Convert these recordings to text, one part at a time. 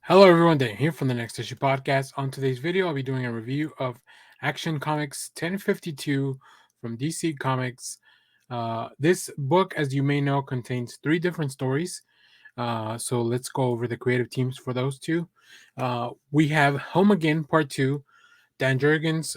Hello everyone, Dan here from the Next Issue Podcast. On today's video, I'll be doing a review of Action Comics 1052 from DC Comics. This book, as you may know, contains three different stories. So let's go over the creative teams for those two. We have Home Again Part 2, Dan Jurgens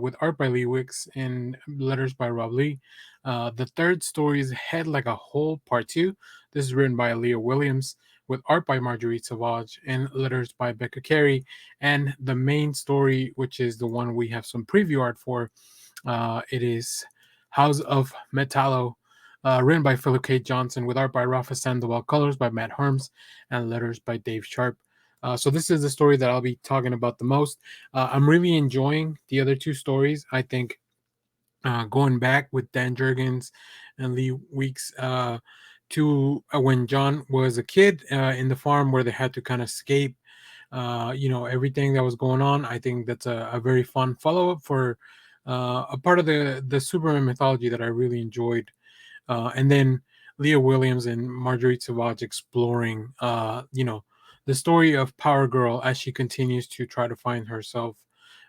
with art by Leigh and letters by Rob Leigh. The third story is Head Like a Hole Part 2. This is written by Leah Williams with art by Margerite Sauvage and letters by Becca Carey. And the main story, which is the one we have some preview art for, it is House of Metallo, written by Phillip K. Johnson with art by Rafa Sandoval, colors by Matt Herms, and letters by Dave Sharpe. So this is the story that I'll be talking about the most. I'm really enjoying the other two stories. I think going back with Dan Jurgens and Leigh Weeks to when John was a kid in the farm where they had to kind of escape, everything that was going on. I think that's a very fun follow up for a part of the Superman mythology that I really enjoyed. And then Leah Williams and Marguerite Sauvage exploring, the story of Power Girl as she continues to try to find herself,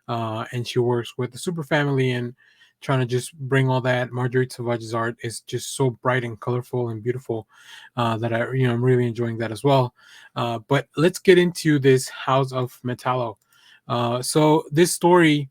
and she works with the super family and trying to just bring all that. Marguerite Sauvage's art is just so bright and colorful and beautiful that I'm really enjoying that as well. But let's get into this House of Metallo. So this story.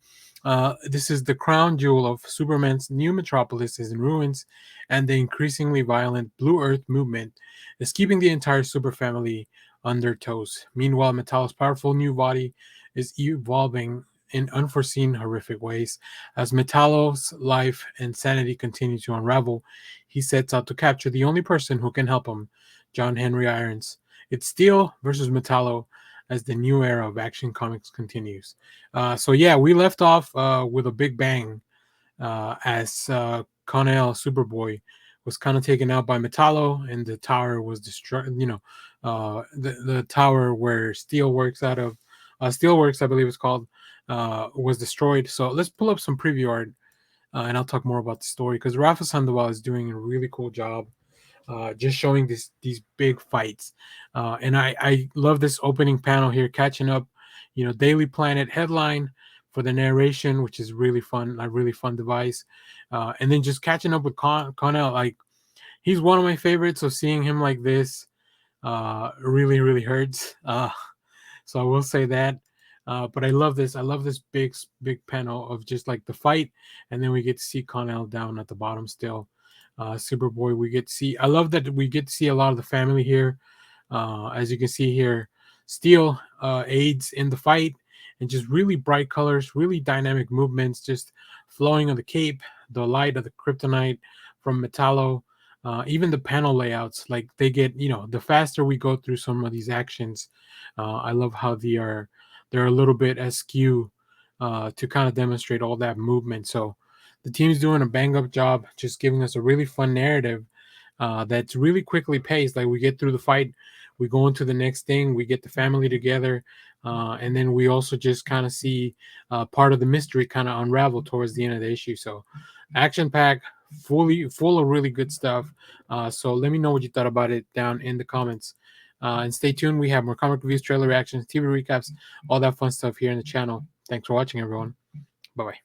This is the crown jewel of Superman's new metropolis is in ruins, and the increasingly violent Blue Earth movement is keeping the entire super family on their toes. Meanwhile, Metallo's powerful new body is evolving in unforeseen, horrific ways. As Metallo's life and sanity continue to unravel, he sets out to capture the only person who can help him, John Henry Irons. It's Steel versus Metallo as the new era of Action Comics continues. So yeah, we left off with a big bang as Connell Superboy was kind of taken out by Metallo, and the tower was destroyed. The tower where Steelworks out of Steelworks, I believe it's called, was destroyed. So let's pull up some preview art, and I'll talk more about the story because Rafa Sandoval is doing a really cool job just showing these big fights. And I love this opening panel here, catching up, Daily Planet headline for the narration, which is really fun, a really fun device. And then just catching up with Connell, like he's one of my favorites. So seeing him like this really, really hurts. So I will say that. But I love this. I love this big panel of just like the fight, and then we get to see Connell down at the bottom still. Superboy, we get to see. I love that we get to see a lot of the family here. As you can see here, Steel aids in the fight, and just really bright colors, really dynamic movements, just flowing of the cape, the light of the kryptonite from Metallo. Even the panel layouts, like they get, the faster we go through some of these actions, I love how they're a little bit askew to kind of demonstrate all that movement. So the team's doing a bang up job, just giving us a really fun narrative that's really quickly paced. Like we get through the fight, we go into the next thing, we get the family together, and then we also just kind of see part of the mystery kind of unravel towards the end of the issue. So action pack, full of really good stuff. So let me know what you thought about it down in the comments. And stay tuned. We have more comic reviews, trailer reactions, TV recaps, all that fun stuff here in the channel. Thanks for watching, everyone. Bye bye.